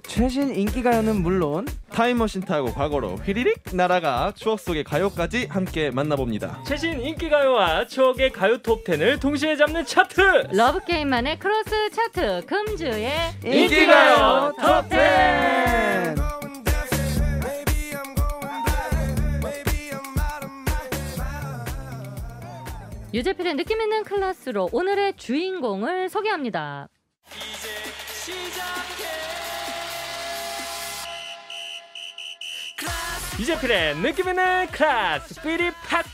최신 인기가요는 물론 타임머신 타고 과거로 휘리릭 날아가 추억 속의 가요까지 함께 만나봅니다. 최신 인기가요와 추억의 가요 톱10을 동시에 잡는 차트! 러브게임만의 크로스 차트 금주의 인기가요 톱10. 유재필의 느낌있는 클래스로 오늘의 주인공을 소개합니다. 유재필의 느낌있는 클래스, 삐리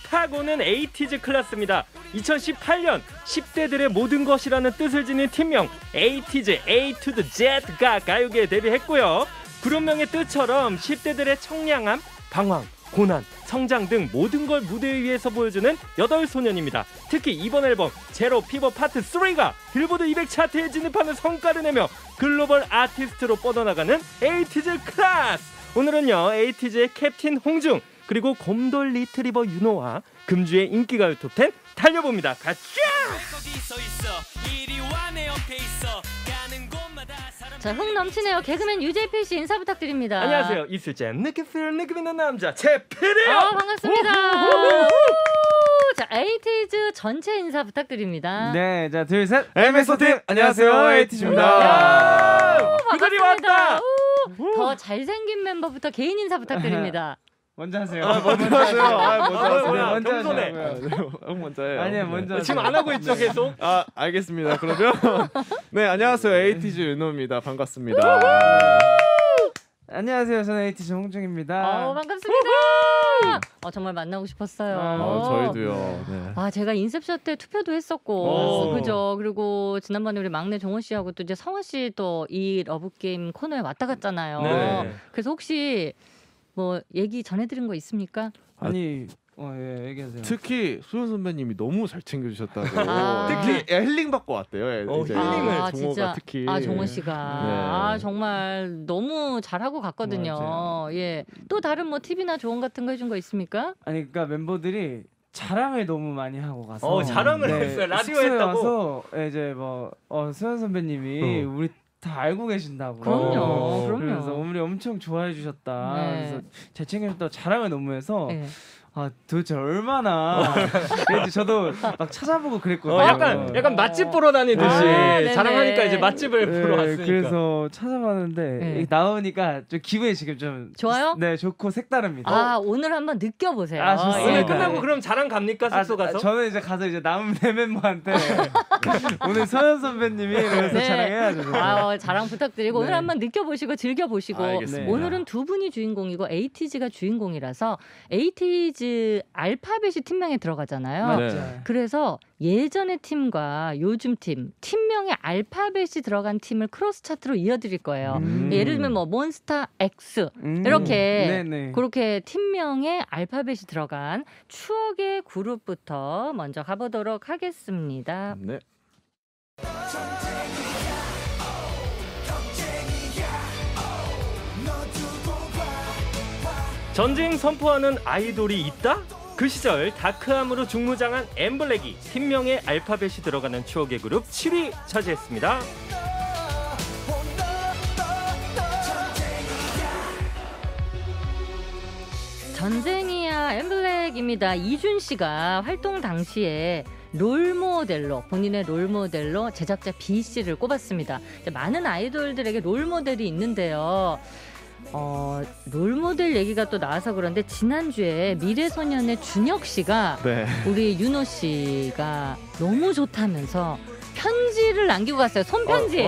팍팍 오는 에이티즈 클래스입니다. 2018년 10대들의 모든 것이라는 뜻을 지닌 팀명 에이티즈 A to the Z가 가요계에 데뷔했고요. 그룹명의 뜻처럼 10대들의 청량함, 방황, 고난, 성장 등 모든 걸 무대 위에서 보여주는 8소년입니다. 특히 이번 앨범 제로 피버 파트 3가 빌보드 200 차트에 진입하는 성과를 내며 글로벌 아티스트로 뻗어나가는 에이티즈 클래스. 오늘은요 에이티즈의 캡틴 홍중 그리고 곰돌 리트리버 윤호와 금주의 인기가요 톱10 달려봅니다. 가자! 자, 흥 넘치네요. 개그맨 유재필 씨 인사 부탁드립니다. 안녕하세요. 이슬잼 느낌 있는 남자 재필이요. 반갑습니다. 자, 에이티즈 전체 인사 부탁드립니다. 네, 자, 둘, 셋. MSO 팀 안녕하세요 에이티즈입니다. 그들이 왔다. 더 잘생긴 멤버부터 개인 인사 부탁드립니다. 먼저 하세요. 먼저 하세요. 먼저 겸손해. 먼저 해요. 아니야, 먼저. 지금 안 하고 있죠 계속? 알겠습니다. 그러면 네, 안녕하세요. 에이티즈 윤호입니다. 반갑습니다. 안녕하세요. 저는 에이티즈 홍중입니다. 반갑습니다. 정말 만나고 싶었어요. 저희도요. 네. 제가 인셉션 때 투표도 했었고, 그죠? 그리고 지난번에 우리 막내 정원 씨하고 또 이제 성원 씨 또 이 러브 게임 코너에 왔다 갔잖아요. 네. 그래서 혹시 뭐 얘기 전해드린 거 있습니까? 아니, 예, 얘기하세요. 특히 수현 선배님이 너무 잘 챙겨주셨다고. 아. 특히 힐링 받고 왔대요. 이제 힐링을 정호가 진짜. 특히. 정원 씨가 정말 너무 잘하고 갔거든요. 맞아요. 예. 또 다른 뭐 팁이나 조언 같은 거 해준 거 있습니까? 아니, 그러니까 멤버들이 자랑을 너무 많이 하고 가서 자랑을 했어요. 라디오 숙소에 했다고. 와서 이제 뭐 수현 선배님이 우리 다 알고 계신다고. 그럼요. 그래서 우리 엄청 좋아해 주셨다. 네. 그래서 잘 챙겨줬다 자랑을 너무 해서 네. 도대체 얼마나 그래서 저도 막 찾아보고 그랬거든요. 약간 맛집 보러 다니듯이 네네. 자랑하니까 이제 맛집을 보러 왔으니까. 그래서 찾아봤는데 이게 나오니까 좀 기분이 지금 좀 좋아요? 네, 좋고 색다릅니다. 오늘 한번 느껴보세요. 좋습니다. 오늘 끝나고 그럼 자랑 갑니까 숙소 가서? 저는 이제 가서 이제 남은 네 멤버한테 오늘 서현 선배님이 이러면서 네. 자랑해야죠. 자랑 부탁드리고 오늘 한번 느껴보시고 즐겨보시고 알겠습니다. 오늘은 두 분이 주인공이고 에이티즈가 주인공이라서 에이티즈 알파벳이 팀명에 들어가잖아요. 네. 그래서 예전의 팀과 요즘 팀명에 알파벳이 들어간 팀을 크로스 차트로 이어드릴 거예요. 예를 들면 뭐 몬스타 X 이렇게 네네. 그렇게 팀명에 알파벳이 들어간 추억의 그룹부터 먼저 가보도록 하겠습니다. 네. 전쟁 선포하는 아이돌이 있다? 그 시절 다크함으로 중무장한 엠블랙이 팀명에 알파벳이 들어가는 추억의 그룹 7위 차지했습니다. 전쟁이야 엠블랙입니다. 이준 씨가 활동 당시에 롤모델로 본인의 롤모델로 제작자 B 씨를 꼽았습니다. 많은 아이돌들에게 롤모델이 있는데요. 롤모델 얘기가 또 나와서 그런데 지난주에 미래소년의 준혁 씨가 우리 윤호 씨가 너무 좋다면서 편지를 남기고 갔어요. 손편지.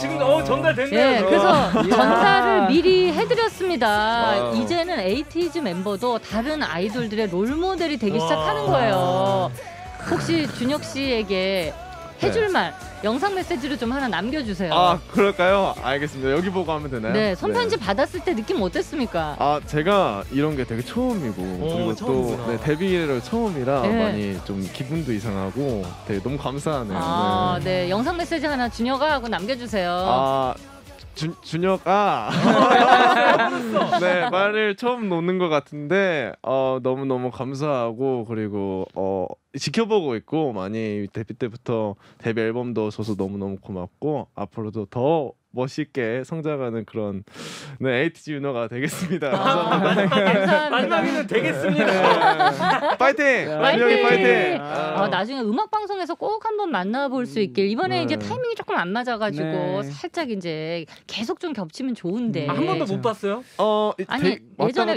지금 전달됐네요. 네, 그래서 전달을 미리 해드렸습니다. 이제는 에이티즈 멤버도 다른 아이돌들의 롤모델이 되기 시작하는 거예요. 혹시 준혁 씨에게 해줄 말 영상 메시지로 좀 하나 남겨주세요. 그럴까요? 알겠습니다. 여기 보고 하면 되나요? 네, 손편지 받았을 때 느낌 어땠습니까? 제가 이런 게 되게 처음이고 그리고 처음이구나. 또 데뷔를 처음이라 네. 많이 좀 기분도 이상하고 되게 너무 감사하네요. 네, 영상 메시지 하나 준혁아 하고 남겨주세요. 준혁아. 네, 말을 처음 놓는 것 같은데 너무 감사하고 그리고 지켜보고 있고 많이 데뷔 때부터 데뷔 앨범도 줘서 너무 고맙고 앞으로도 더 멋있게 성장하는 그런 에이티즈 윤호가 되겠습니다. 감사합니다. 만나기는 되겠습니다. 파이팅! 준혁이 파이팅! 나중에 음악 방송에서 꼭 한번 만나볼 수 있길. 이번에 네. 이제 타이밍이 조금 안 맞아가지고 네. 살짝 이제 계속 좀 겹치면 좋은데. 한 번도 못 봤어요? 아니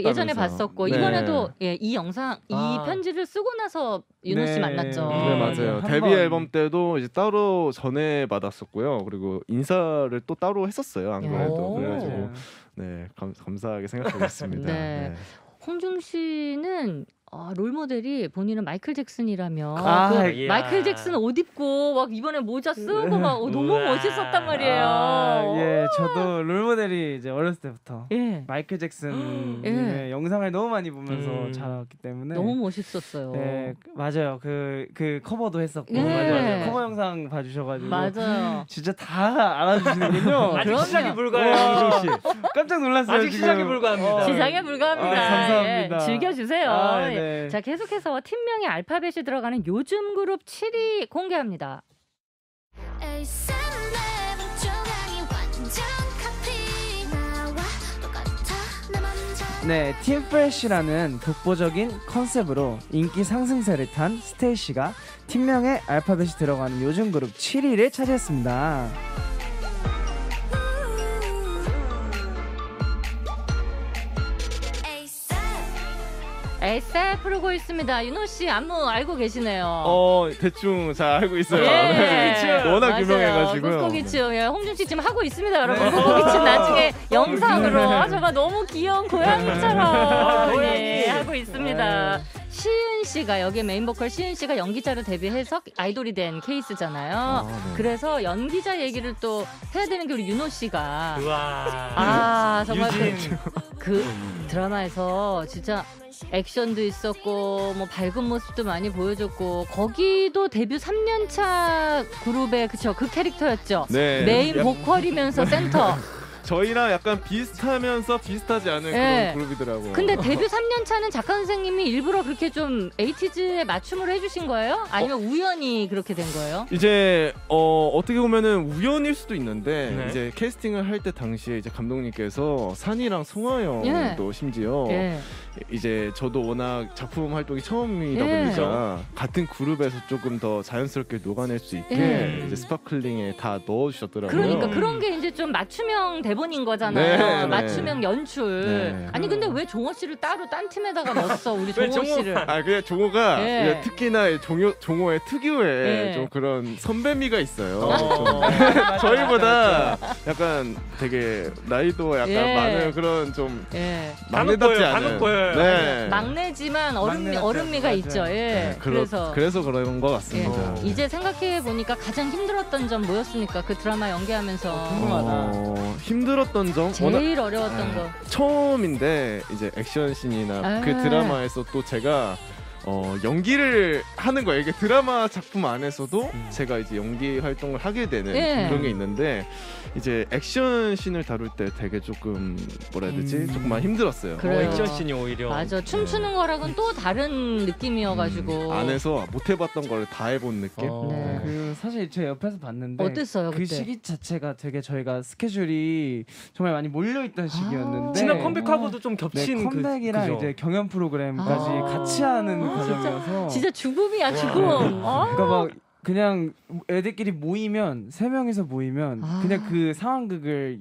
예전에 봤었고 네. 이번에도 이 영상 이 편지를 쓰고 나서 윤호 씨 네. 만났죠. 네 맞아요. 한 데뷔 번. 앨범 때도 이제 따로 전해 받았었고요. 그리고 인사를 또 따로 했었어요. 안 그래도 오. 그래가지고 네 감사하게 생각하고 있습니다. 네. 홍중 씨는 롤 모델이 본인은 마이클 잭슨이라며 이야. 마이클 잭슨 옷 입고 막 이번에 모자 쓰고 막 너무 우와. 멋있었단 말이에요. 예, 저도 롤 모델이 이제 어렸을 때부터 예. 마이클 잭슨님의 예. 영상을 너무 많이 보면서 자랐기 때문에 너무 멋있었어요. 네, 맞아요. 그 커버도 했었고 예. 맞아요. 커버 영상 봐주셔가지고 맞아요. 진짜 다 알아주시는군요. 아직 그럼요. 시작이 불가해요, 홍중 씨. 깜짝 놀랐어요. 아직 지금. 시작이 불가합니다. 시작에 불과합니다. 감사합니다. 예, 즐겨주세요. 아, 예. 네. 자, 계속해서 팀명에 알파벳이 들어가는 요즘 그룹 7위 공개합니다. 네, 팀 프레쉬라는 독보적인 컨셉으로 인기 상승세를 탄 스테이시가 팀명에 알파벳이 들어가는 요즘 그룹 7위를 차지했습니다. 에세 부르고 있습니다. 윤호 씨 안무 알고 계시네요. 대충 잘 알고 있어요. 예. 네. 워낙 맞아요. 유명해가지고요. 꾹꾹이츠. 예, 홍준 씨 지금 하고 있습니다, 여러분. 꾹꾹이츠 나중에 영상으로 정말 너무 귀여운 고양이처럼 고양이. 예, 하고 있습니다. 시은 씨가 여기 메인 보컬 시은 씨가 연기자로 데뷔해서 아이돌이 된 케이스잖아요. 네. 그래서 연기자 얘기를 또 해야 되는 게 우리 윤호 씨가 우와. 정말 유진. 그 드라마에서 진짜 액션도 있었고 뭐 밝은 모습도 많이 보여줬고 거기도 데뷔 3년차 그룹의 그 캐릭터였죠. 네. 메인 보컬이면서 센터. 저희랑 약간 비슷하면서 비슷하지 않은 네. 그런 그룹이더라고요. 근데 데뷔 3년 차는 작가 선생님이 일부러 그렇게 좀 에이티즈에 맞춤을 해주신 거예요? 아니면 우연히 그렇게 된 거예요? 이제 어떻게 보면은 우연일 수도 있는데 네. 이제 캐스팅을 할 때 당시에 이제 감독님께서 산이랑 송하영도 심지어 예. 이제 저도 워낙 작품 활동이 처음이다 예. 보니까 같은 그룹에서 조금 더 자연스럽게 녹아낼 수 있게 예. 이제 스파클링에 다 넣어주셨더라고요. 그러니까 그런 게 이제 좀 맞춤형 대본인 거잖아요. 네, 네. 맞춤형 연출. 네. 아니 근데 왜 종호 씨를 따로 딴 팀에다가 넣었어? 우리 왜 종호 종호- 씨를. 그냥 종호가 예. 이제 특히나 이 종호의 특유의 예. 좀 그런 선배미가 있어요. 어. 저희보다 약간 되게 나이도 약간 예. 많은 그런 좀 예. 막내답지 않은. 간혹 보여요. 네. 막내지만 막내 같아요. 어른미가 맞아요. 있죠. 예. 네, 그래서 그래서 그런 것 예. 같습니다. 이제 생각해 보니까 가장 힘들었던 점 뭐였습니까? 그 드라마 연기하면서 궁금하다. 힘들었던 점 워낙 제일 어려웠던 거. 처음인데 이제 액션 씬이나 그 아. 드라마에서 또 제가 연기를 하는 거예요. 이게 드라마 작품 안에서도 제가 이제 연기 활동을 하게 되는 예. 그런 게 있는데 이제 액션 씬을 다룰 때 되게 조금 뭐라 해야 되지? 조금 많이 힘들었어요. 그래요. 액션 씬이 오히려. 맞아. 춤추는 거랑은 또 다른 느낌이어가지고. 안에서 못 해봤던 걸 다 해본 느낌. 네. 그 사실 제 옆에서 봤는데 어땠어요 그 그때? 시기 자체가 되게 저희가 스케줄이 정말 많이 몰려있던 시기였는데 지난 컴백하고도 좀 겹친 네, 컴백이랑 그죠? 이제 경연 프로그램까지 아. 같이 하는 과정이어서 진짜 죽음이야 죽음. 그러니까 막 그냥 애들끼리 모이면 3명이서 모이면 아. 그냥 그 상황극을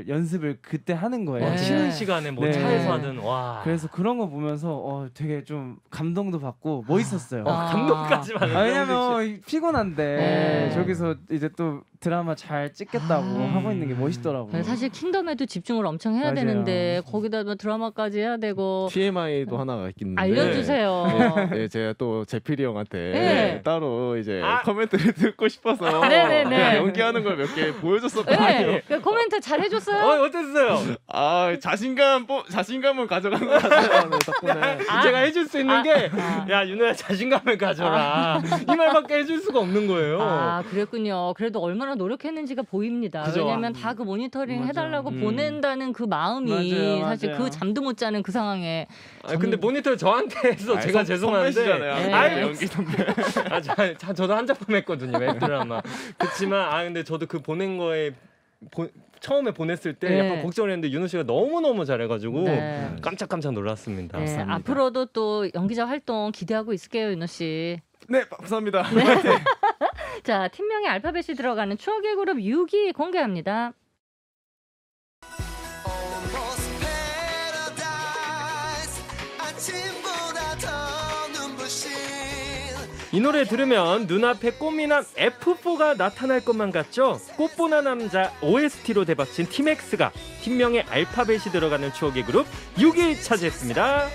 연습을 그때 하는 거예요. 네. 쉬는 시간에 뭐 네. 차에서 하든 와. 그래서 그런 거 보면서 되게 좀 감동도 받고 멋있었어요. 감동까지 받는. 왜냐면 피곤한데 네. 저기서 이제 또 드라마 잘 찍겠다고 아. 하고 있는 게 멋있더라고요. 사실 킹덤에도 집중을 엄청 해야 맞아요. 되는데 거기다 뭐 드라마까지 해야 되고 TMI도 하나가 있는데 알려주세요. 네, 제가 또 제필이 형한테 네. 따로 이제 코멘트를 듣고 싶어서 네네네. 그냥 연기하는 걸 몇 개 보여줬었거든요. 네, 그 코멘트 잘 해줬어요? 어땠어요? 자신감을 가져간 것 같아요. 네, 덕분에. 제가 해줄 수 있는 게, 아. 야 윤호야 자신감을 가져라. 이 말밖에 해줄 수가 없는 거예요. 아 그랬군요. 그래도 얼마나 얼마나 노력했는지가 보입니다. 그죠? 왜냐하면 다 그 모니터링 맞아. 해달라고 보낸다는 그 마음이 맞아요, 사실 맞아요. 그 잠도 못 자는 그 상황에 근데 모니터 저한테 해서 제가 죄송한데 선배시잖아요. 아이, 연기 선배. 저도 한 작품 했거든요. 웹드라마. 그렇지만 근데 저도 그 보낸 거에 처음에 보냈을 때 네. 약간 걱정을 했는데 윤호 씨가 너무너무 잘해가지고 네. 깜짝깜짝 놀랐습니다. 네, 앞으로도 또 연기자 활동 기대하고 있을게요, 윤호 씨. 네, 감사합니다. 자, 팀명에 알파벳이 들어가는 추억의 그룹 6위 공개합니다. 이 노래 들으면 눈앞에 꽃미남 F4가 나타날 것만 같죠? 꽃보나 남자 OST로 대박친 팀엑스가 팀명에 알파벳이 들어가는 추억의 그룹 6위 차지했습니다.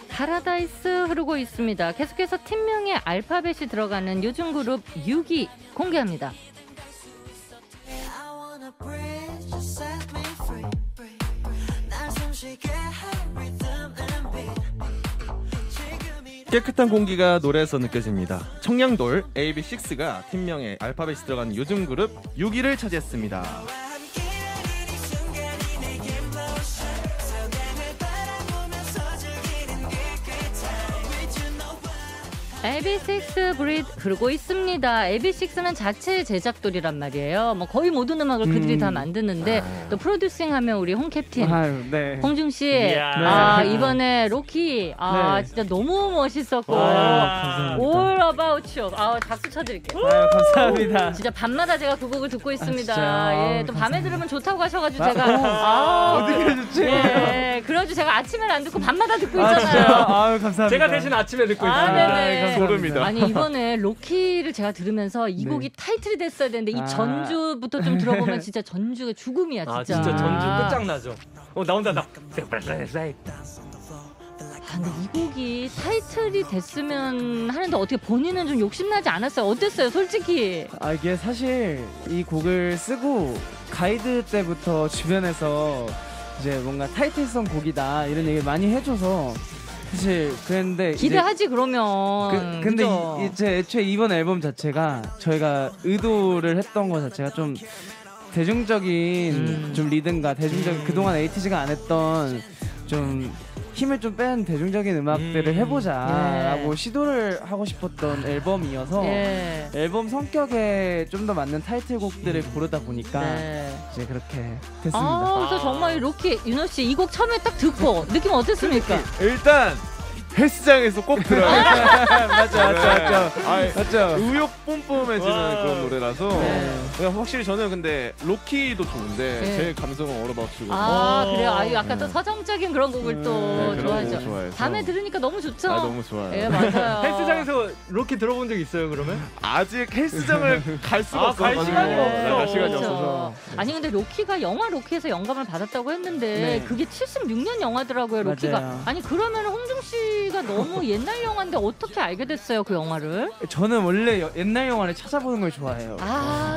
파라다이스 흐르고 있습니다. 계속해서 팀명에 알파벳이 들어가는 요즘 그룹 6위 공개합니다. 깨끗한 공기가 노래에서 느껴집니다. 청량돌 AB6IX가 팀명에 알파벳이 들어가는 요즘 그룹 6위를 차지했습니다. AB6 브릿 흐르고 있습니다. AB6는 자체 제작돌이란 말이에요. 뭐 거의 모든 음악을 그들이 다 만드는데 또 프로듀싱하면 우리 홍 캡틴 아유, 네. 홍중 씨, 이야. 이번에 로키, 네. 진짜 너무 멋있었고, 감사합니다. All About You, 박수 쳐드릴게요. 아유, 감사합니다. 진짜 밤마다 제가 그 곡을 듣고 있습니다. 진짜요? 예, 또 밤에 감사합니다. 들으면 좋다고 하셔가지고 제가 어떻게 좋지? 예, 그래가지고 제가 아침에는 안 듣고 밤마다 듣고 아, 있잖아요. 진짜요? 아유, 감사합니다. 제가 대신 아침에 듣고 아, 있습니다. 네네. 소름이다. 아니 이번에 로키를 제가 들으면서 이 네. 곡이 타이틀이 됐어야 되는데 이 아. 전주부터 좀 들어보면 진짜 전주가 죽음이야 진짜. 진짜 전주 끝장나죠. 나온다. 근데 이 곡이 타이틀이 됐으면 하는데 어떻게 본인은 좀 욕심나지 않았어요? 어땠어요, 솔직히? 이게 사실 이 곡을 쓰고 가이드 때부터 주변에서 이제 뭔가 타이틀성 곡이다 이런 얘기를 많이 해줘서 사실 그랬는데 기대하지 그러면. 근데 그죠? 이제 애초에 이번 앨범 자체가 저희가 의도를 했던 것 자체가 좀 대중적인 좀 리듬과 대중적인 그동안 에이티즈가 안 했던 좀 힘을 좀 뺀 대중적인 음악들을 해보자라고 예. 시도를 하고 싶었던 앨범이어서 예. 앨범 성격에 좀 더 맞는 타이틀곡들을 고르다 보니까 네. 이제 그렇게 됐습니다. 그래서 정말 로키 윤호 씨 이 곡 처음에 딱 듣고 느낌 어땠습니까? 일단 헬스장에서 꼭 들어야 맞죠. 의욕 뿜뿜해지는 와. 그런 노래라서 네. 그냥 확실히 저는 근데 로키도 좋은데 네. 제일 감성은 얼어박히고 그래요. 약간 또 서정적인 그런 곡을 또 네, 그런 좋아하죠. 곡을 좋아해서. 밤에 들으니까 너무 좋죠. 너무 좋아요. 예, 맞아요. 헬스장에서 로키 들어본 적 있어요, 그러면? 아직 헬스장을 갈 수가 없어. 갈 시간이 없어. 갈 시간이 그렇죠. 없어서. 아니 근데 로키가 영화 로키에서 영감을 받았다고 했는데 네. 그게 76년 영화더라고요. 로키가. 맞아요. 아니 그러면 홍중 씨가 너무 옛날 영화인데 어떻게 알게 됐어요 그 영화를? 저는 원래 옛날 영화를 찾아보는 걸 좋아해요.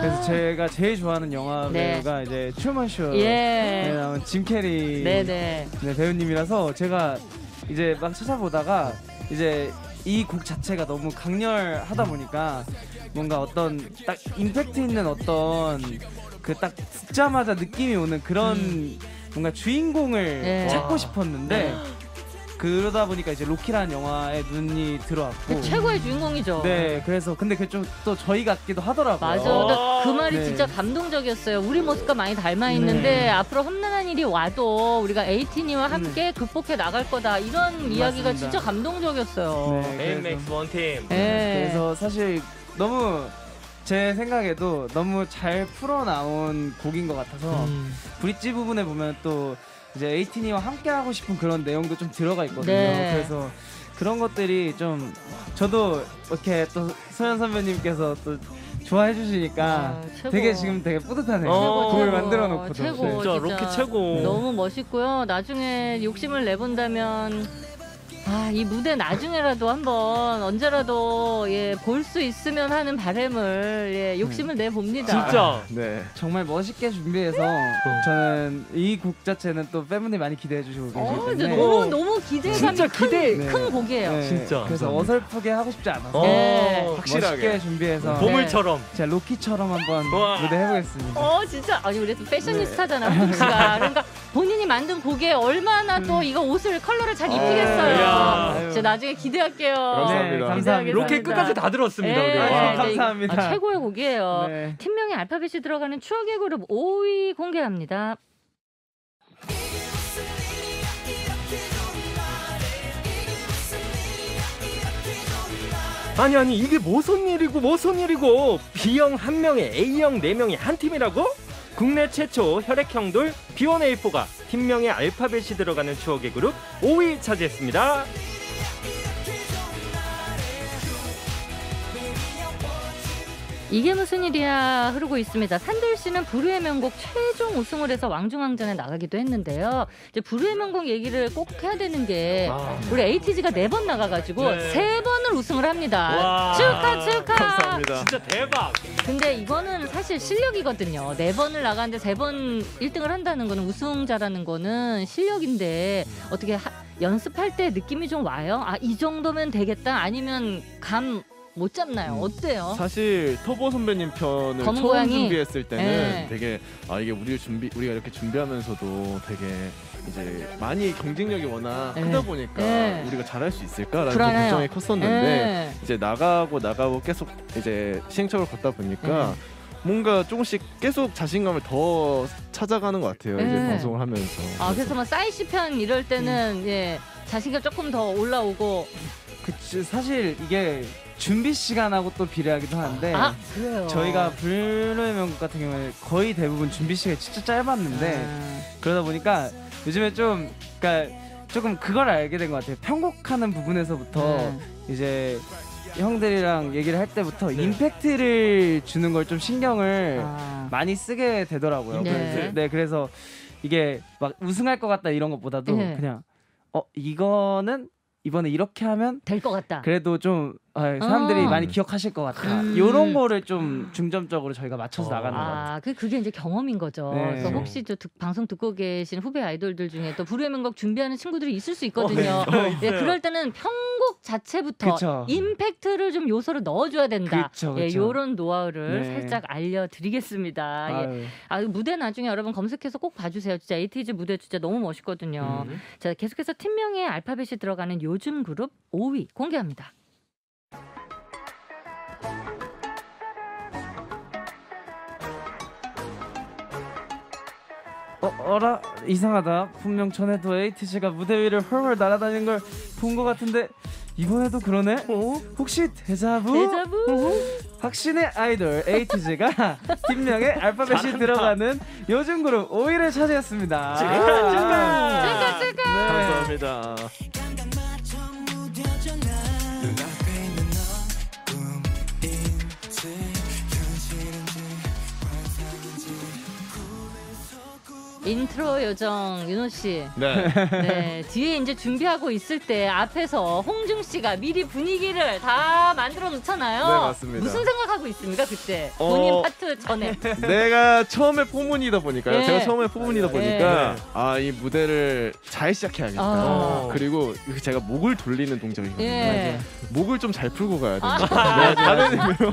그래서 제가 제일 좋아하는 영화배우가 이제 트루먼 쇼에 예. 나온 짐 캐리 네네. 네, 배우님이라서 제가 이제 막 찾아보다가 이제 이 곡 자체가 너무 강렬하다 보니까 뭔가 어떤 딱 임팩트 있는 어떤 그 딱 듣자마자 느낌이 오는 그런 뭔가 주인공을 예. 찾고 싶었는데 그러다 보니까 이제 로키라는 영화에 눈이 들어왔고 최고의 주인공이죠. 네, 그래서 근데 그게 좀 또 저희 같기도 하더라고요. 맞아. 근데 그 말이 네. 진짜 감동적이었어요. 우리 모습과 많이 닮아 있는데 네. 앞으로 험난한 일이 와도 우리가 에이티니와 함께 극복해 나갈 거다. 이런 이야기가 진짜 감동적이었어요. 네, 에임 그래서- 맥스 원팀. 예. 그래서 사실 너무 제 생각에도 너무 잘 풀어 나온 곡인 것 같아서 브릿지 부분에 보면 또 이제 에이티니와 함께 하고 싶은 그런 내용도 좀 들어가 있거든요. 네. 그래서 그런 것들이 좀 저도 이렇게 또 소연 선배님께서 또 좋아해 주시니까 최고. 되게 지금 되게 뿌듯하네요. 최고, 곡을 최고. 만들어 놓고도. 최고. 네. 진짜 로켓 최고. 너무 멋있고요. 나중에 욕심을 내본다면 이 무대 나중에라도 한번 언제라도 볼 수 있으면 하는 바람을 욕심을 내봅니다. 진짜. 네. 정말 멋있게 준비해서 저는 이 곡 자체는 또 팬분들이 많이 기대해 주시고 계시기 이제 때문에 너무 기대감이 진짜 기대. 큰 곡이에요. 네, 진짜. 그래서 감사합니다. 어설프게 하고 싶지 않아서 네. 확실하게. 멋있게 준비해서 보물처럼. 제가 로키처럼 한번 와. 무대 해보겠습니다. 진짜 아니 우리 또 패셔니스타잖아 홍 씨가. 그러니까 본인이 만든 곡에 얼마나 또 이거 옷을 컬러를 잘 입히겠어요. 이야. 제가 나중에 기대할게요. 감사합니다. 네, 감사합니다. 로켓 끝까지 다 들었습니다. 네, 우리. 네, 감사합니다. 최고의 곡이에요. 네. 팀명에 알파벳이 들어가는 추억의 그룹 5위 공개합니다. 아니 이게 무슨 일이고 B형 1명에 A형 4명이 한 팀이라고? 국내 최초 혈액형돌 B1A4가 팀명에 알파벳이 들어가는 추억의 그룹 5위 차지했습니다. 이게 무슨 일이야 흐르고 있습니다. 산들 씨는 불후의 명곡 최종 우승을 해서 왕중왕전에 나가기도 했는데요. 이제 불후의 명곡 얘기를 꼭 해야 되는 게 우리 에이티즈가 4번 나가가지고 네. 3번을 우승을 합니다. 와. 축하. 감사합니다. 진짜 대박. 근데 이거는 사실 실력이거든요. 4번을 나가는데 3번 1등을 한다는 거는 우승자라는 거는 실력인데 어떻게 연습할 때 느낌이 좀 와요? 이 정도면 되겠다? 아니면 감 못 잡나요? 어때요? 사실 터보 선배님 편을 검은 처음 고양이? 준비했을 때는 네. 되게 이게 우리가 이렇게 준비하면서도 되게 이제 많이 경쟁력이 워낙 네. 크다 보니까 네. 우리가 잘할 수 있을까라는 불안해요. 걱정이 컸었는데 네. 이제 나가고 계속 이제 시행착오를 걷다 보니까 뭔가 조금씩 계속 자신감을 더 찾아가는 것 같아요. 이제 네. 방송을 하면서. 그래서 뭐 싸이씨 편 이럴 때는 자신감 조금 더 올라오고. 그치, 사실 이게 준비 시간하고 또 비례하기도 하는데 그래요. 저희가 불후의 명곡 같은 경우에 거의 대부분 준비 시간이 진짜 짧았는데 그러다 보니까 요즘에 그러니까 조금 그걸 알게 된 것 같아요. 편곡하는 부분에서부터 이제 형들이랑 얘기를 할 때부터 임팩트를 주는 걸 좀 신경을 많이 쓰게 되더라고요. 네. 그래서 이게 막 우승할 것 같다 이런 것보다도 그냥 이거는 이번에 이렇게 하면 될 것 같다. 그래도 좀 사람들이 많이 기억하실 것 같다. 이런 거를 좀 중점적으로 저희가 맞춰서 나가는 것 같아요. 그게 이제 경험인 거죠. 네. 그래서 혹시 방송 듣고 계신 후배 아이돌들 중에 또 불후의 명곡 준비하는 친구들이 있을 수 있거든요. 그럴 때는 편곡 자체부터 그쵸. 임팩트를 좀 요소를 넣어줘야 된다. 그쵸. 이런 노하우를 네. 살짝 알려드리겠습니다. 아유. 무대 나중에 여러분 검색해서 꼭 봐주세요. 진짜 에이티즈 무대 진짜 너무 멋있거든요. 자, 계속해서 팀명에 알파벳이 들어가는 요즘 그룹 5위 공개합니다. 어라 이상하다. 분명 전에도 에이티즈가 무대 위를 헐헐 날아다니는 걸 본 것 같은데 이번에도 그러네. 혹시 데자부? 확신의 아이돌 에이티즈가 팀명에 알파벳이 들어가는 요즘 그룹 5위를 차지했습니다. 축하! 감사합니다. 인트로 요정 윤호 씨. 네. 뒤에 이제 준비하고 있을 때 앞에서 홍중 씨가 미리 분위기를 다 만들어 놓잖아요. 네, 맞습니다. 무슨 생각하고 있습니까 그때? 본인 파트 전에. 내가 처음에 포문이다 보니까요. 예. 제가 처음에 포문이다 보니까 이 무대를 잘 시작해야겠다. 그리고 제가 목을 돌리는 동작이거든요. 예. 목을 좀 잘 풀고 가야 된다. 다른 의미로.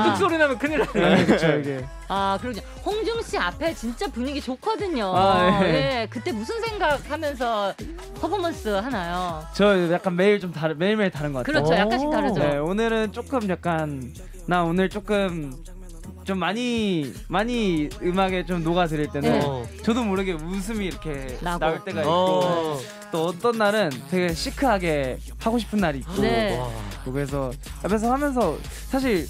뚝소리 나면 큰일 나요. 그렇죠 이게. 그러죠. 홍중 씨 앞에 진짜 분위기 좋거든요. 그때 무슨 생각하면서 퍼포먼스 하나요? 저 약간 매일매일 다른 것 같아요. 그렇죠. 약간씩 다르죠. 네, 오늘은 조금 약간 나 오늘 조금 좀 많이 음악에 좀 녹아들일 때는 저도 모르게 웃음이 이렇게 나올 때가 있고 또 어떤 날은 되게 시크하게 하고 싶은 날이 있고 그래서 앞에서 하면서 사실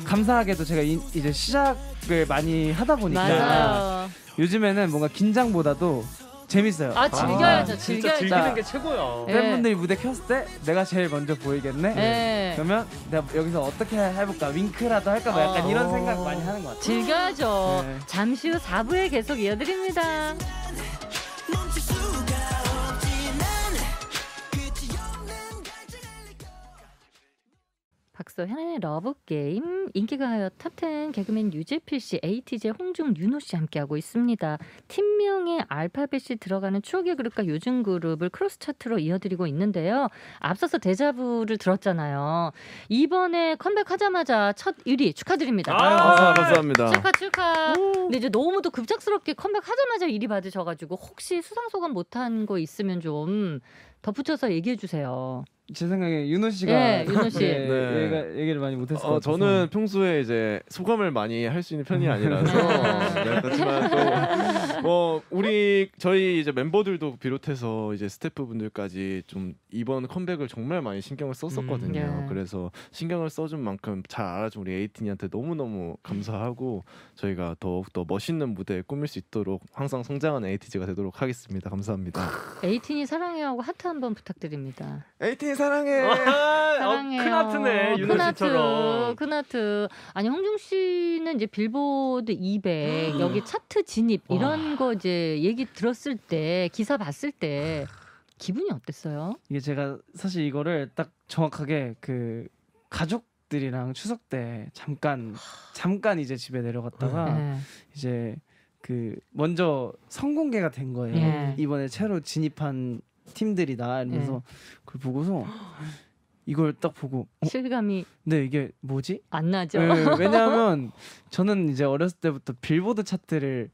감사하게도 제가 이제 시작을 많이 하다 보니까 맞아요. 요즘에는 뭔가 긴장보다도 재밌어요. 아 즐겨야죠. 진짜 즐겨야죠. 즐기는 게 최고야. 예. 팬분들이 무대 켰을 때 내가 제일 먼저 보이겠네. 예. 그러면 내가 여기서 어떻게 해볼까? 윙크라도 할까? 뭐 약간 이런 생각 많이 하는 것 같아요. 즐겨야죠. 네. 잠시 후 4부에 계속 이어드립니다. 박서현의 러브게임 인기가요 탑10 개그맨 유재필 씨, 에이티즈의 홍중 윤호 씨 함께하고 있습니다. 팀명에 알파벳이 들어가는 추억의 그룹과 요즘 그룹을 크로스 차트로 이어드리고 있는데요. 앞서서 데자부를 들었잖아요. 이번에 컴백하자마자 첫 1위 축하드립니다. 감사합니다. 축하. 근데 이제 너무도 급작스럽게 컴백하자마자 1위 받으셔가지고 혹시 수상소감 못한 거 있으면 좀 덧붙여서 얘기해 주세요. 제 생각에 윤호 씨가 예, 윤호 씨. 얘기를 많이 못했을 것 같아서. 저는 평소에 이제 소감을 많이 할 수 있는 편이 아니라서 네, 그렇지만 또 저희 이제 멤버들도 비롯해서 이제 스태프분들까지 좀 이번 컴백을 정말 많이 신경을 썼었거든요. 예. 그래서 신경을 써준 만큼 잘 알아준 우리 에이틴이한테 너무너무 감사하고 저희가 더욱더 멋있는 무대 꾸밀 수 있도록 항상 성장하는 에이티즈가 되도록 하겠습니다. 감사합니다. 에이틴이 사랑해하고 하트 한번 부탁드립니다. 에이틴이 사랑해. 사랑해요. 큰 하트네, 윤호 씨처럼. 큰 하트. 아니 홍중 씨는 이제 빌보드 200 여기 차트 진입 이런 거 이제 얘기 들었을 때 기사 봤을 때 기분이 어땠어요? 이게 제가 사실 이거를 딱 정확하게 그 가족들이랑 추석 때 잠깐 이제 집에 내려갔다가 네. 이제 그 먼저 선공개가 된 거예요. 예. 이번에 새로 진입한 팀들이다 이러면서 그걸 보고서 이걸 딱 보고 실감이 네 이게 뭐지? 안 나죠? 네, 왜냐하면 저는 이제 어렸을 때부터 빌보드 차트를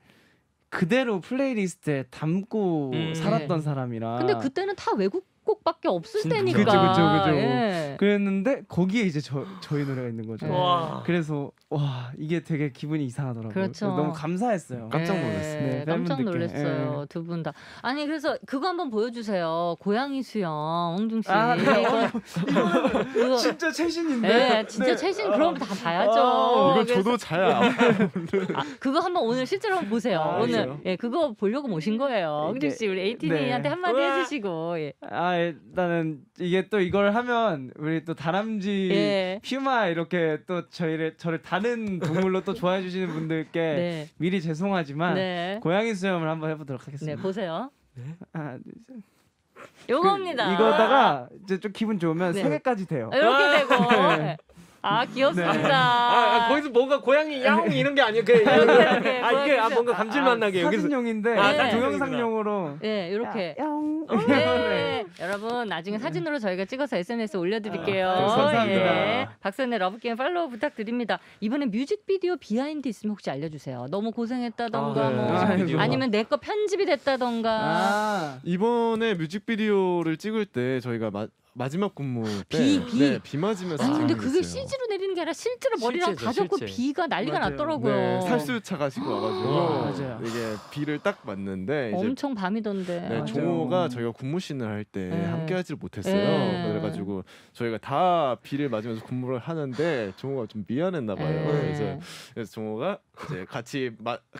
그대로 플레이리스트에 담고 살았던 사람이라. 근데 그때는 다 외국곡밖에 없을 진짜. 때니까. 그죠. 예. 그랬는데 거기에 이제 저희 노래가 있는 거죠. 와. 그래서 와 이게 되게 기분이 이상하더라고요. 그렇죠. 너무 감사했어요. 깜짝 놀랐어요. 네, 깜짝 팬분들께. 놀랐어요. 두 분 다. 아니 그래서 그거 한번 보여주세요. 고양이 수영 홍중 씨. 아, 네. 그거 진짜 최신인데. 네, 진짜 최신 그럼 다 봐야죠. 이거 그래서- 저도 잘 알아요. 그거 한번 오늘 실제로 한번 보세요. 아, 오늘 그래요? 예 그거 보려고 모신 거예요. 홍중 씨 우리 에이티니한테 네. 한마디 우와. 해주시고. 예. 아 일단은 이게 또 이걸 하면 우리 또 다람쥐, 예. 퓨마 이렇게 또 저를 다른 동물로 또 좋아해 주시는 분들께 네. 미리 죄송하지만 네. 고양이 수염을 한번 해보도록 네 하겠습니다. 보세요. 하나, 둘, 셋. 요겁니다. 이거다가 이제 좀 기분 좋으면 네. 3개까지 돼요. 이렇게 되고. 네. 아 귀엽습니다. 거기서 뭔가 고양이 야옹 이런 게 아니에요. 이렇게 이게 뭔가 감질맛 나게 여기서. 사진용인데 아, 사진용이구나. 동영상용으로 네 이렇게. 양. 네. 여러분 나중에 사진으로 저희가 찍어서 SNS에 올려드릴게요. 감사합니다. 예. 박선의 러브게임 팔로우 부탁드립니다. 이번에 뮤직비디오 비하인드 있으면 혹시 알려주세요. 너무 고생했다던가 네. 뭐 아이고. 아니면 내 거 편집이 됐다던가. 아. 이번에 뮤직비디오를 찍을 때 저희가 마지막 근무 때 비 맞으면서 아니 근데 찍은 게 그게 있어요. CG로 내리는 게 아니라 실제로 머리랑 실제죠, 다 젖고 실제. 비가 난리가 맞아요. 났더라고요. 네, 살수차가 시고 와가지고 맞아요. 이게 비를 딱 맞는데 이제 엄청 밤이던데. 네, 맞아요. 종호가 저희가 군무신을 할 때 네. 함께하지를 못했어요. 네. 그래가지고 저희가 다 비를 맞으면서 근무를 하는데 종호가 좀 미안했나 봐요. 네. 그래서 종호가 이제 같이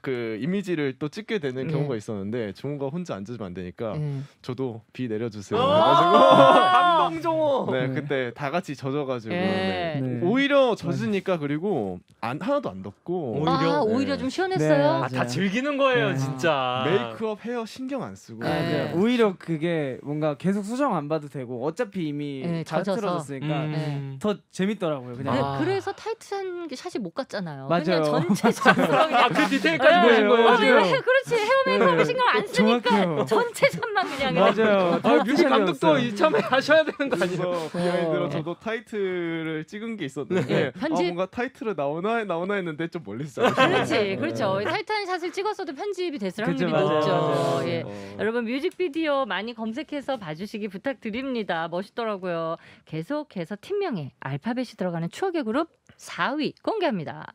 그 이미지를 또 찍게 되는 네. 경우가 있었는데 종호가 혼자 앉으면 안 되니까 네. 저도 비 내려주세요. 감동 종호. 네, 그때 다 같이 젖어가지고 네. 네. 오히려 젖으니까 그리고 하나도 안 덥고 아 오히려? 오히려 좀 시원했어요. 네. 다 즐기는 거예요, 네. 진짜. 메이크업, 헤어 신경 안 쓰고 네. 오히려 그게 뭔가 계속 수정 안 봐도 되고 어차피 이미 네, 다 젖어서. 틀어졌으니까 네. 더 재밌더라고요. 그냥. 아. 그래서 타이트한 게 샷이 못 갔잖아요. 맞아요. 그냥 전체적으로 그냥 그 디테일까지 보신 거예요, 맞아요. 지금? 그렇지 헤어 메이크업에 네. 신경 안 쓰니까 정확해요. 전체 샷만 그냥 맞아요. 뮤직 감독도 이참에 하셔야 되는 거 아니에요? 그래서 비하인드로 저도 타이틀을 찍은 게 있었는데 네. 편집? 뭔가 타이틀을 나오나 했는데 좀 멀리서 그렇지 그렇죠. 타이트한 샷을 찍었어도 편집이 됐을 그쵸, 확률이 맞아요. 높죠. 맞아요. 예. 여러분 뮤직비디오 많이 검색해서 봐주시기 부탁드립니다. 멋있더라고요. 계속해서 팀명에 알파벳이 들어가는 추억의 그룹 4위 공개합니다.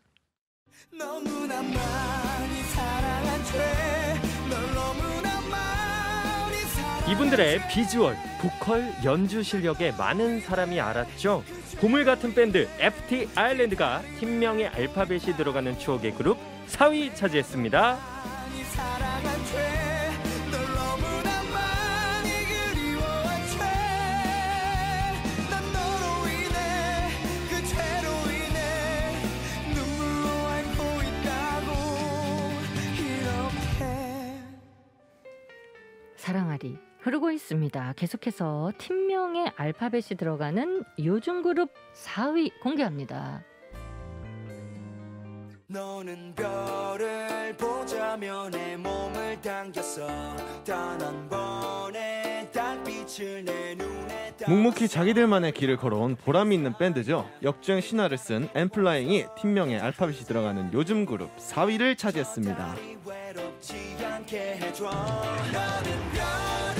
너무나 많이 사랑한 죄널 너무나 많이 사랑 이분들의 비주얼, 보컬, 연주 실력에 많은 사람이 알았죠. 보물 같은 밴드 FT 아일랜드가 팀명에 알파벳이 들어가는 추억의 그룹 4위 차지했습니다. 사랑한 죄널 너무나 흐르고 있습니다. 계속해서 팀명의 알파벳이 들어가는 요즘 그룹 4위 공개합니다. 너는 별을 보자며 내 몸을 당겼어 단 한 번의 달빛을 내 눈에 묵묵히 자기들만의 길을 걸어온 보람이 있는 밴드죠. 역주행 신화를 쓴 엠플라잉이 팀명에 알파벳이 들어가는 요즘 그룹 4위를 차지했습니다. 외롭지 않게 해줘 너는 별을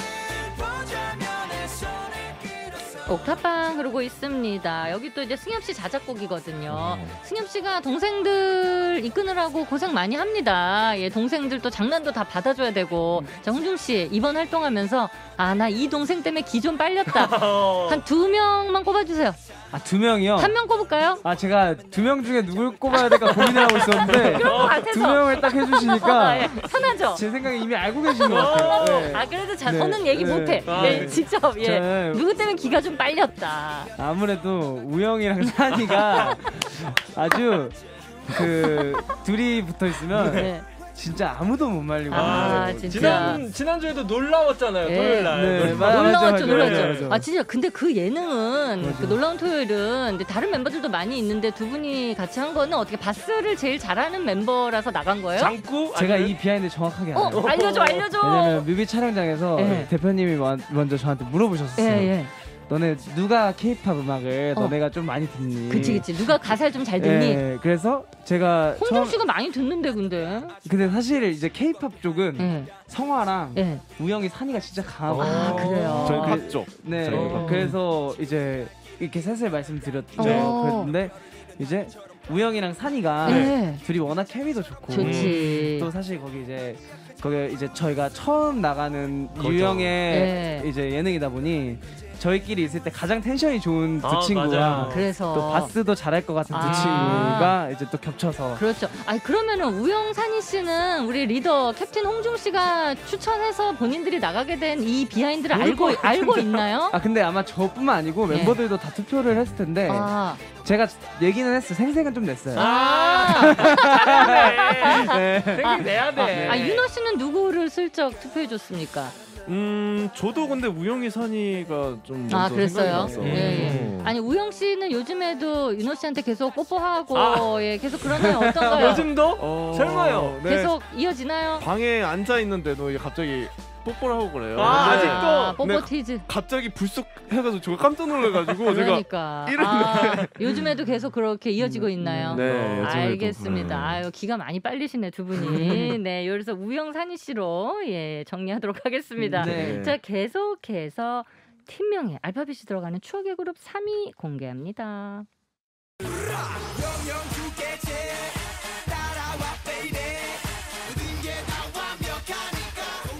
보자며 내 손을 끌었어 옥탑방 흐르고 있습니다. 여기 또 이제 승엽 씨 자작곡이거든요. 승엽 씨가 동생들 이끄느라고 고생 많이 합니다. 예, 동생들 또 장난도 다 받아줘야 되고. 자, 홍중 씨 이번 활동하면서 나 이 동생 때문에 기 좀 빨렸다. 한 2명만 꼽아주세요. 2명이요? 한 명 꼽을까요? 제가 2명 중에 누굴 꼽아야 될까 고민을 하고 있었는데 그런 것 같아서. 2명을 딱 해주시니까 예, 편하죠? 제 생각에 이미 알고 계신 것 같아요. 네. 그래도 네. 저는 얘기 네. 못해. 아, 네, 네. 직접 저는 누구 때문에 기가 좀 빨렸다. 아무래도 우영이랑 산이가 아주 둘이 붙어 있으면 네. 진짜 아무도 못 말리고. 진짜. 지난주에도 놀라웠잖아요. 예. 토요일 날. 네, 놀라웠죠, 맞아. 놀랐죠. 진짜 근데 그 예능은 맞아. 그 놀라운 토요일은 근데 다른 멤버들도 많이 있는데 두 분이 같이 한 거는 어떻게 바스를 제일 잘하는 멤버라서 나간 거예요? 장구? 제가 아니면- 이 비하인드 정확하게 알아요. 알려줘. 왜냐면 뮤비 촬영장에서 예. 대표님이 먼저 저한테 물어보셨어요. 예. 너네 누가 케이팝 음악을 너네가 좀 많이 듣니? 그치. 누가 가사를 좀 잘 듣니? 예, 그래서 제가 홍중 씨가 많이 듣는데 근데. 사실 이제 케이팝 쪽은 예. 성화랑 예. 우영이 산이가 진짜 강하고. 그래요. 저희 팝 쪽. 네. 저희가. 그래서 이제 이렇게 셋을 말씀드렸죠. 어. 그랬는데 이제 우영이랑 산이가 네. 둘이 워낙 케미도 좋고. 좋지. 또 사실 거기 이제 저희가 처음 나가는 거죠. 유형의 네. 이제 예능이다 보니 저희끼리 있을 때 가장 텐션이 좋은 두 친구와 맞아요. 그래서 또 바스도 잘할 것 같은 두 아. 친구가 이제 또 겹쳐서 그렇죠. 그러면은 우영산이 씨는 우리 리더 캡틴 홍중 씨가 추천해서 본인들이 나가게 된 이 비하인드를 알고 있나요? 근데 아마 저뿐만 아니고 네. 멤버들도 다 투표를 했을 텐데 아. 제가 얘기는 했어요. 생색은 좀 냈어요. 잘하네. 생각 내야 돼. 윤호 씨는 누구를 슬쩍 투표해 줬습니까? 저도 근데 우영이 산이가 좀 먼저 그랬어요? 생각이 예. 났어요. 아니 우영 씨는 요즘에도 윤호 씨한테 계속 뽀뽀하고 계속 그러나요? 어떤가요? 요즘도? 설마요? 네. 계속 이어지나요? 방에 앉아 있는데도 갑자기 뽀뽀를 하고 그래요. 아직도? 뽀뽀 네. 티즈. 갑자기 불쑥 해가지고 제가 깜짝 놀라가지고 그러니까. 요즘에도 계속 그렇게 이어지고 있나요? 네, 요즘에도. 알겠습니다. 아유, 기가 많이 빨리시네, 두 분이. 네, 여기서 우영 산이 씨로 정리하도록 하겠습니다. 네. 자, 계속해서 팀명에 알파벳이 들어가는 추억의 그룹 3위 공개합니다.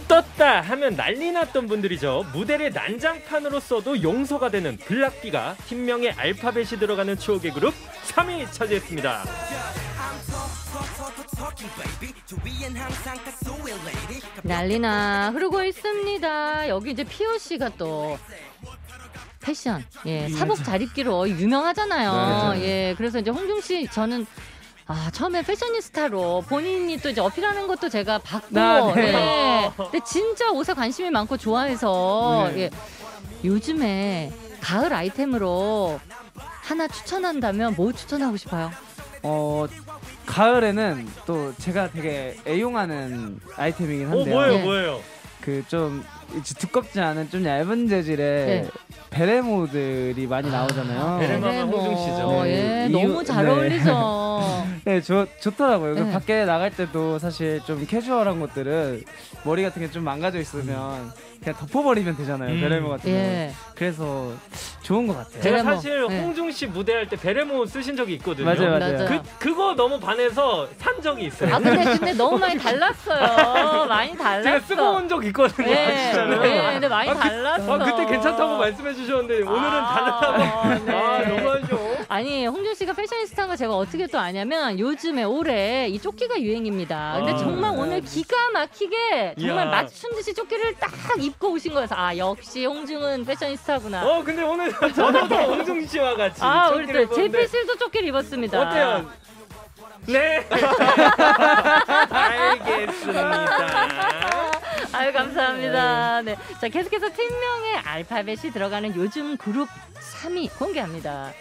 떴다 하면 난리 났던 분들이죠. 무대를 난장판으로 써도 용서가 되는 블락비가 팀명에 알파벳이 들어가는 추억의 그룹 3위 차지했습니다. 난리나 흐르고 있습니다. 여기 이제 피오 씨가 또 패션, 사복 잘 입기로 유명하잖아요. 네. 그래서 이제 홍중 씨 저는 처음에 패셔니스타로 본인이 또 이제 어필하는 것도 제가 봤고, 네. 근데 진짜 옷에 관심이 많고 좋아해서 네. 요즘에 가을 아이템으로 하나 추천한다면 뭐 추천하고 싶어요? 가을에는 또 제가 되게 애용하는 아이템이긴 한데요. 네. 뭐예요? 그 좀 두껍지 않은 좀 얇은 재질의 베레모들이 많이 나오잖아요. 베레모가 홍중 씨죠. 너무 잘 어울리죠. 네, 좋더라고요. 네. 밖에 나갈 때도 사실 좀 캐주얼한 것들은 머리 같은 게 좀 망가져 있으면 그냥 덮어버리면 되잖아요. 베레모 같은 거. 그래서 좋은 것 같아요. 제가 베레모. 사실 홍중 씨 무대할 때 베레모 쓰신 적이 있거든요. 맞아요. 그거 너무 반해서 산 적이 있어요. 근데 너무 많이 달랐어요. 많이 달랐어. 제가 쓰고 온 적 있거든요. 진짜로. 근데 많이 달랐어. 그때 괜찮다고 말씀해 주셨는데 오늘은 다르다고. 너무하죠. 아니, 홍준 씨가 패셔니스타인 거 제가 어떻게 또 아냐면 요즘에 올해 이 조끼가 유행입니다. 근데 정말 오늘 기가 막히게 정말 이야. 맞춘 듯이 조끼를 딱 입고 오신 거여서 역시 홍중은 패셔니스타구나. 근데 오늘 저도 홍중 씨와 같이 우리 조끼를 또 입었는데 제필씨도 조끼를 입었습니다. 어때요? 네. 알겠습니다. 아유 감사합니다. 네. 자 계속해서 팀명의 알파벳이 들어가는 요즘 그룹 3위 공개합니다.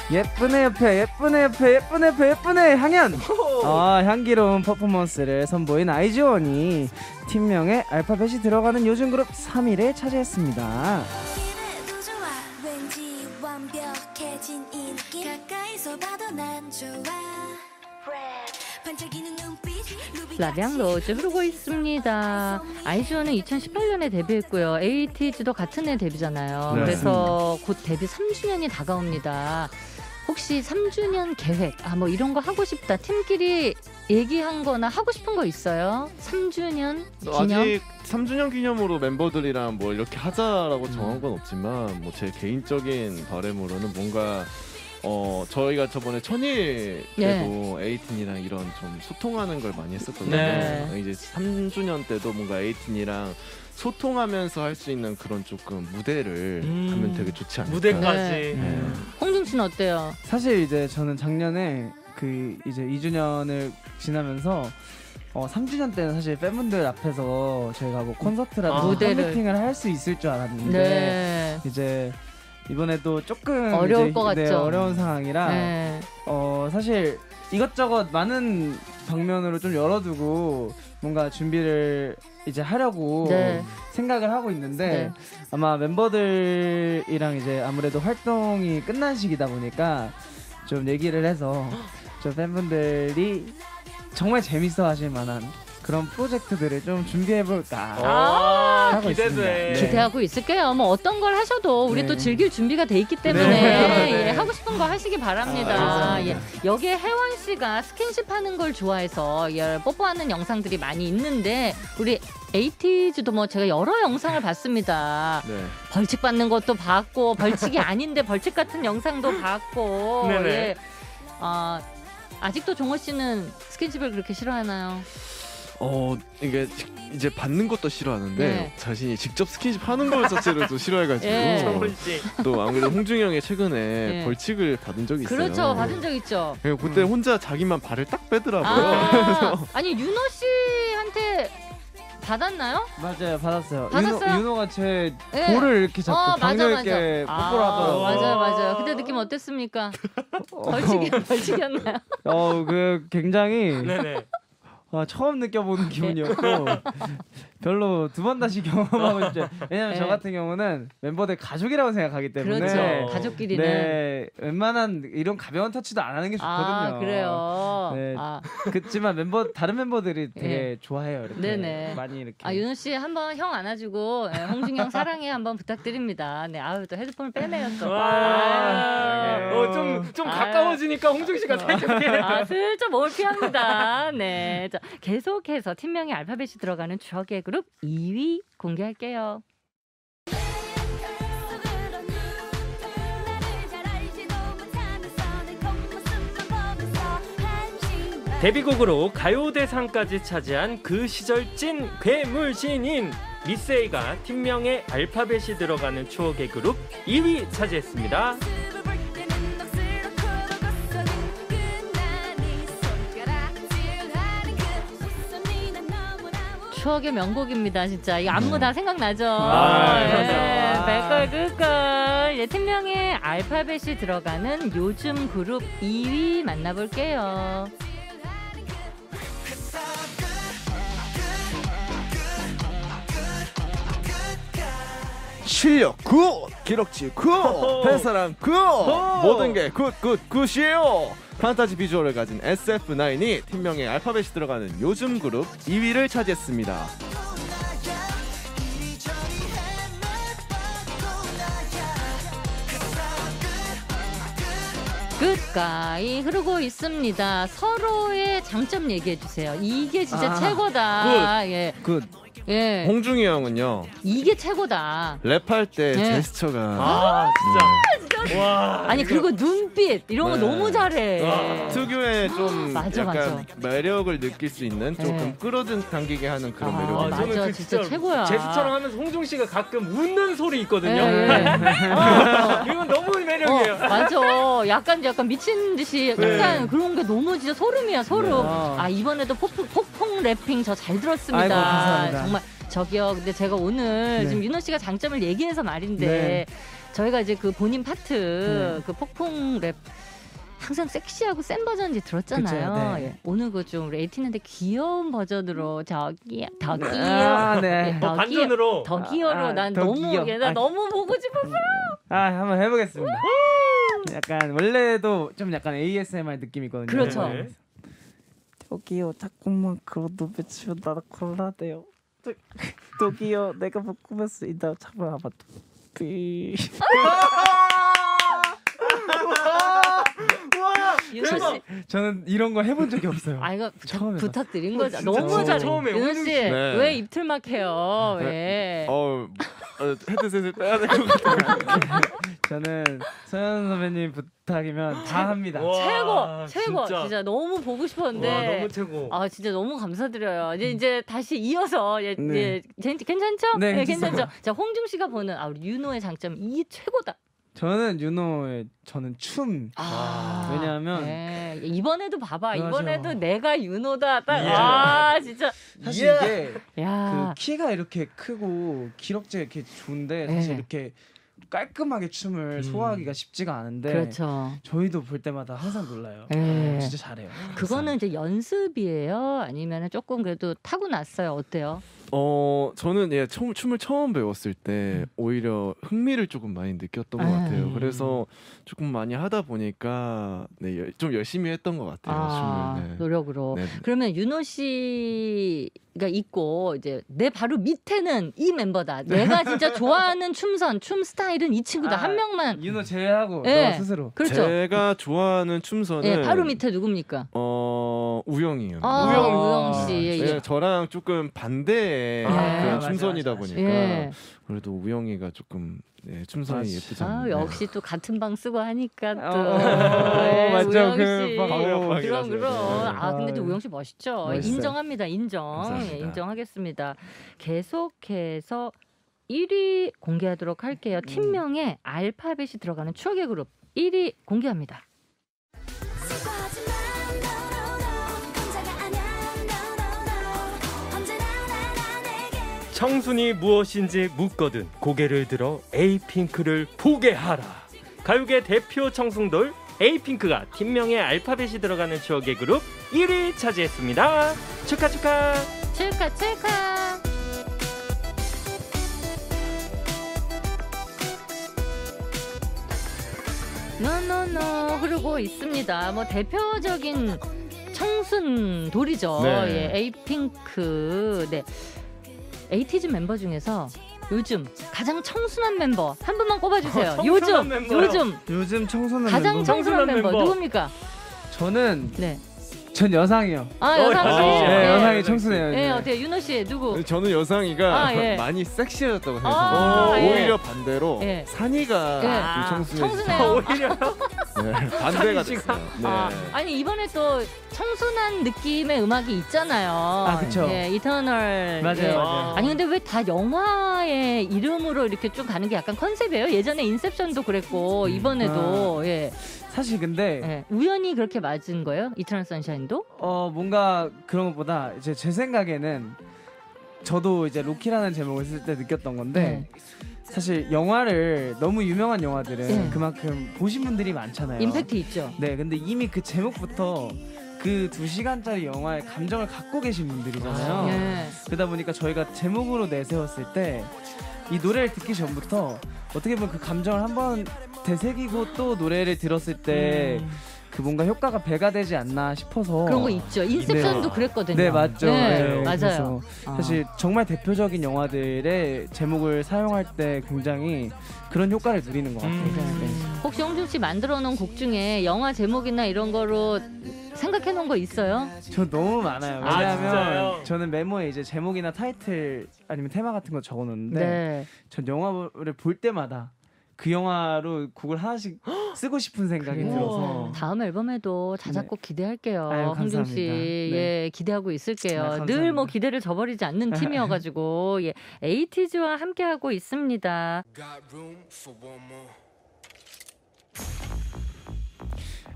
예쁘네 옆에 예쁘네 옆에 예쁘네 옆에 예쁘네 향연. 향기로운 퍼포먼스를 선보인 아이즈원이 팀명에 알파벳이 들어가는 요즘 그룹 3위를 차지했습니다. 라비앙 로즈 흐르고 있습니다. 아이즈원은 2018년에 데뷔했고요. 에이티즈도 같은 해 데뷔잖아요. 네. 그래서 곧 데뷔 3주년이 다가옵니다. 혹시 3주년 계획, 뭐 이런 거 하고 싶다. 팀끼리 얘기한 거나 하고 싶은 거 있어요? 3주년 기념? 아직 3주년 기념으로 멤버들이랑 뭐 이렇게 하자라고 정한 건 없지만 뭐 제 개인적인 바람으로는 뭔가 저희가 저번에 천일 때도 에이틴이랑 이런 좀 소통하는 걸 많이 했었거든요. 네. 이제 3주년 때도 뭔가 에이틴이랑 소통하면서 할 수 있는 그런 조금 무대를 하면 되게 좋지 않을까. 무대까지. 네. 홍중 씨는 어때요? 사실 이제 저는 작년에 그 이제 2주년을 지나면서 3주년 때는 사실 팬분들 앞에서 저희가 뭐 콘서트라든지 무대를. 팬미팅을 할 수 있을 줄 알았는데 네. 이제 이번에도 조금 어려울 이제, 것 같죠? 네, 어려운 상황이라 네. 사실 이것저것 많은 방면으로 좀 열어두고 뭔가 준비를 이제 하려고 네. 생각을 하고 있는데 네. 아마 멤버들이랑 이제 아무래도 활동이 끝난 시기다 보니까 좀 얘기를 해서 좀 팬분들이 정말 재밌어 하실 만한 그런 프로젝트들을 좀 준비해볼까 하고 기대돼. 있습니다. 네. 기대하고 있을게요. 뭐 어떤 걸 하셔도 우리 네. 또 즐길 준비가 돼 있기 때문에 네. 예, 하고 싶은 거 하시기 바랍니다. 예. 여기에 혜원 씨가 스킨십 하는 걸 좋아해서 뽀뽀하는 영상들이 많이 있는데 우리 에이티즈도 뭐 제가 여러 영상을 봤습니다. 네. 벌칙 받는 것도 봤고 벌칙이 아닌데 벌칙 같은 영상도 봤고 네네. 예. 아직도 종호 씨는 스킨십을 그렇게 싫어하나요? 이게 이제 받는 것도 싫어하는데 네. 자신이 직접 스킨십 하는 것 자체를 또 싫어해가지고 예. 정훈 씨. 또 아무래도 홍중이 형이 최근에 예. 벌칙을 받은 적이 있어요. 그렇죠. 받은 적 있죠. 그때 혼자 자기만 발을 딱 빼더라고요. 아니 윤호 씨한테 받았나요? 맞아요, 받았어요. 받았어요? 윤호가 제 네. 볼을 이렇게 잡고 맞아, 강력 맞아. 있게 뽀뽀를 하더라고요. 맞아요. 그때 느낌 어땠습니까? 벌칙이었나요? 그 굉장히 네네. 처음 느껴보는 기분이었고 별로 두 번 다시 경험하고 싶지 않아요. 왜냐면 네. 저 같은 경우는 멤버들 가족이라고 생각하기 때문에 그렇죠. 가족끼리는. 네, 웬만한 이런 가벼운 터치도 안 하는 게 좋거든요. 그래요. 네. 그렇지만 다른 멤버들이 되게 네. 좋아해요. 이렇게 네네. 많이 이렇게. 윤호 씨 한번 형 안아주고 홍중이 형 사랑해 한번 부탁드립니다. 네, 또 헤드폰을 빼네요 또. 좀 가까워지니까 홍중 씨가 살짝 슬쩍 몸을 피합니다. 네, 자, 계속해서 팀명의 알파벳이 들어가는 추억의 그룹 2위 공개할게요. 데뷔곡으로 가요대상까지 차지한 그 시절 찐 괴물신인 미스에이가 팀명에 알파벳이 들어가는 추억의 그룹 2위 차지했습니다. 추억의 명곡입니다, 진짜. 이 안무 다 생각나죠? 감사합니다. 백걸 그걸. 팀명에 알파벳이 들어가는 요즘 그룹 2위 만나볼게요. 실력 굿, 기록지 굿, 팬사랑 굿, 모든 게 굿이에요. 판타지 비주얼을 가진 SF9이 팀명에 알파벳이 들어가는 요즘 그룹 2위를 차지했습니다. 굿가이 흐르고 있습니다. 서로의 장점 얘기해 주세요. 이게 진짜 최고다. 예. 굿. 예. 홍중이 형은요 이게 최고다. 랩할 때 네. 제스처가 아 진짜. 진짜 와. 아니 그리고 눈빛 이런 거 네. 너무 잘해. 와. 특유의 좀 맞아, 약간 맞아. 매력을 느낄 수 있는 조금 네. 끌어당기게 하는 그런 아, 매력이 맞아. 있어요. 진짜 최고야. 제스처럼 하면서 홍중 씨가 가끔 웃는 소리 있거든요. 예, 예. 이건 너무 매력이에요. 맞아. 약간 미친 듯이 약간 그런 게 너무 진짜 소름이야, 소름. 네. 아, 이번에도 폭풍 래핑 저 잘 들었습니다. 아이고, 감사합니다. 정말 저기요. 근데 제가 오늘 네. 지금 윤호 씨가 장점을 얘기해서 말인데 네. 저희가 이제 그 본인 파트 네. 그 폭풍 랩 항상 섹시하고 센 버전 이제 들었잖아요. 그쵸, 네. 예. 오늘 그 좀 레이티는데 귀여운 버전으로 저기요, 더기요. 아, 네. 예, 더기요. 반전으로. 더기요로 아, 난 더기요. 너무 나 아. 너무 보고 싶었어. 아, 한번 해보겠습니다. 약간 원래도 좀 약간 ASMR 느낌이 있거든요. 그렇죠. 네. 저기요, 자꾸만 그런 눈빛 치면 나도 곤란해요. 저기요, 내가 못 꾸몄어. 이따 잡아봐. 삐. 윤호 씨. 저는 이런 거 해본 적이 없어요. 아 이거 처음 해봤어요. 부탁드린 거죠. 진짜 너무 처음, 잘해. 처음에 윤호 씨, 네. 왜 입틀막 해요? 왜? 헤드셋을 빼야 될 것 같아요. 저는 소연 선배님 부탁이면 다 합니다. 와, 최고. 진짜 너무 보고 와, 싶었는데. 너무 최고. 아 진짜 너무 감사드려요. 이제 다시 이어서 네. 괜찮죠? 네, 괜찮죠. 괜찮아요. 자 홍중 씨가 보는 우리 윤호의 장점 이게 최고다. 저는 윤호의 춤. 왜냐하면 네. 이번에도 봐봐. 맞아. 이번에도 내가 윤호다. 딱. 예. 아 진짜. 사실 이게 야. 그 키가 이렇게 크고 기럭지가 이렇게 좋은데 사실 네. 이렇게 깔끔하게 춤을 소화하기가 쉽지가 않은데 그렇죠. 저희도 볼 때마다 항상 놀라요. 네. 진짜 잘해요. 그거는 이제 연습이에요? 아니면 조금 그래도 타고났어요? 어때요? 저는 춤을 처음 배웠을 때 오히려 흥미를 조금 많이 느꼈던 것 같아요. 그래서 조금 많이 하다 보니까 좀 열심히 했던 것 같아요. 춤을. 네. 노력으로. 네. 그러면 윤호 씨가 있고 이제 내 바로 밑에는 이 멤버다. 내가 진짜 좋아하는 춤 스타일은 이 친구다. 한 명만. 윤호 제외하고 네. 저 스스로. 그렇죠. 제가 좋아하는 춤선은 예, 바로 밑에 누굽니까? 우영이요. 우영 씨. 네, 저랑 조금 반대의 그런 맞아, 춤선이다 맞아, 맞아. 보니까 예. 그래도 우영이가 조금 춤선이 맞아. 예쁘잖아요. 역시 또 같은 방 쓰고 하니까 또. 맞죠. 우영 그 씨. 방- 그럼. 네. 아 근데 또 우영 씨 멋있죠. 멋있어요. 인정합니다. 인정. 감사합니다. 예, 인정하겠습니다. 계속해서 1위 공개하도록 할게요. 팀명에 알파벳이 들어가는 추억의 그룹 1위 공개합니다. 청순이 무엇인지 묻거든 고개를 들어 에이핑크를 보게 하라. 가요계 대표 청순돌 에이핑크가 팀명에 알파벳이 들어가는 추억의 그룹 1위 차지했습니다. 축하. 축하. 노노노 흐르고 있습니다. 뭐 대표적인 청순 돌이죠. 네. 예, 에이핑크. 네. 에이티즈 멤버 중에서 요즘 가장 청순한 멤버 한 분만 꼽아주세요. 청순한 멤버요? 요즘 청소년 가장 멤버? 청순한 멤버 멤버. 누굽니까? 저는 네. 전 여상이요. 여상 씨. 네, 여상이 예. 청순해요. 예, 이제. 어때요? 윤호 씨 누구? 저는 여상이가 예. 많이 섹시해졌다고 아, 생각합니다. 예. 오히려 반대로 예. 산이가 예. 좀 청순해졌어요. 청순해요. 오히려 네, 반대가 산이 씨가. 됐어요. 네. 아니 이번에 또 청순한 느낌의 음악이 있잖아요. 아, 그쵸. 예, 이터널. 맞아요, 예. 맞아요. 아니 근데 왜 다 영화의 이름으로 이렇게 좀 가는 게 약간 컨셉이에요? 예전에 인셉션도 그랬고 이번에도 예. 사실 근데 예. 우연히 그렇게 맞은 거예요? 이터널 선샤인도? 뭔가 그런 것보다 이제 제 생각에는 저도 이제 로키라는 제목을 쓸 때 느꼈던 건데 사실 영화를 너무 유명한 영화들은 네. 그만큼 보신 분들이 많잖아요. 임팩트 있죠. 네, 근데 이미 그 제목부터 그 2시간짜리 영화의 감정을 갖고 계신 분들이잖아요. 예. 그러다 보니까 저희가 제목으로 내세웠을 때 이 노래를 듣기 전부터 어떻게 보면 그 감정을 한번 되새기고 또 노래를 들었을 때 그 뭔가 효과가 배가 되지 않나 싶어서 그런 거 있죠. 인셉션도 네. 그랬거든요. 네, 맞죠. 네, 네, 맞아요. 그래서 사실 정말 대표적인 영화들의 제목을 사용할 때 굉장히 그런 효과를 누리는 것 같아요. 네. 혹시 홍준 씨 만들어 놓은 곡 중에 영화 제목이나 이런 거로 생각해 놓은 거 있어요? 저 너무 많아요. 아, 왜냐하면 진짜요? 저는 메모에 이제 제목이나 타이틀 아니면 테마 같은 거 적어놓는데 네. 전 영화를 볼 때마다 그 영화로 곡을 하나씩 쓰고 싶은 생각이 그래요. 들어서 다음 앨범에도 자작곡 기대할게요. 아유, 홍중 씨, 감사합니다. 네. 예, 기대하고 있을게요. 아, 감사합니다. 늘 뭐 기대를 저버리지 않는 팀이어가지고 예, 에이티즈와 함께하고 있습니다.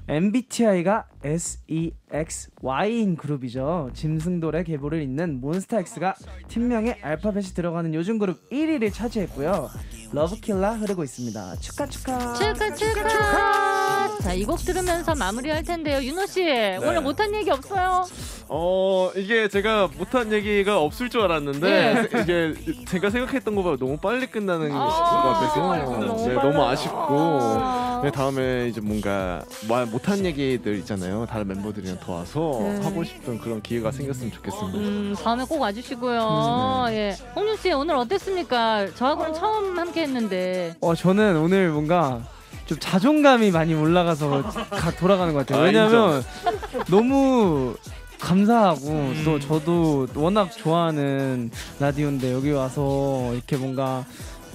MBTI가 SEXY인 그룹이죠. 짐승돌의 계보를 잇는 몬스타엑스가 팀명에 알파벳이 들어가는 요즘 그룹 1위를 차지했고요. 러브킬라 흐르고 있습니다. 축하. 자, 이 곡 들으면서 마무리할 텐데요. 윤호 씨, 오늘 못한 얘기 없어요? 이게 제가 못한 얘기가 없을 줄 알았는데 이게 제가 생각했던 것보다 너무 빨리 끝나는 것 같아서 너무 아쉽고 네, 다음에 이제 뭔가 못한 얘기들 있잖아요. 다른 멤버들이랑 더 와서 하고 싶은 그런 기회가 생겼으면 좋겠습니다. 다음에 꼭 와주시고요. 예. 홍윤 씨 오늘 어땠습니까? 저하고는 처음 함께했는데. 저는 오늘 뭔가 좀 자존감이 많이 올라가서 돌아가는 것 같아요. 왜냐면 너무 감사하고 또 저도 워낙 좋아하는 라디오인데 여기 와서 이렇게 뭔가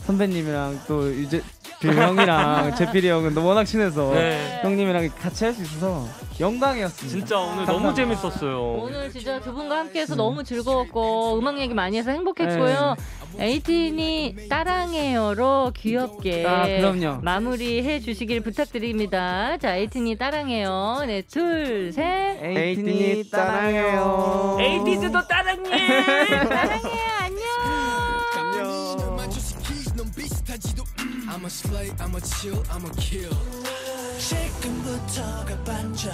선배님이랑 또 이제 형이랑 제필이 형은 워낙 친해서 네. 형님이랑 같이 할 수 있어서 영광이었습니다. 진짜 오늘 너무 재밌었어요. 오늘 진짜 두 분과 함께해서 너무 즐거웠고 음악 얘기 많이 해서 행복했고요. 에이틴이 따랑해요로 귀엽게 그럼요. 마무리해 주시길 부탁드립니다. 자, 에이틴이 따랑해요. 네, 둘, 셋. 에이틴이 따랑해요. 에이티즈도 따랑해. 따랑해, 안녕. I'm a slay, I'm a chill, I'm a kill. 지금부터가 반전.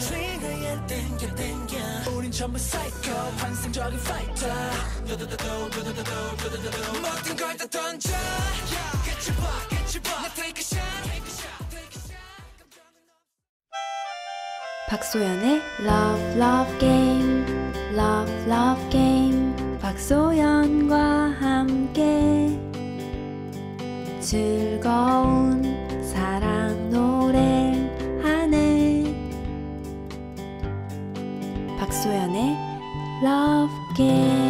트리거에 땡겨. 우린 전부 사이코, 환상적인 파이터. 모든 걸 다 던져. Get your bar. Now take a shot. 박소연의 Love Love Game, Love Love Game. 박소연과 함께 즐거운 사랑 노래하네. 박소연의 Love Game.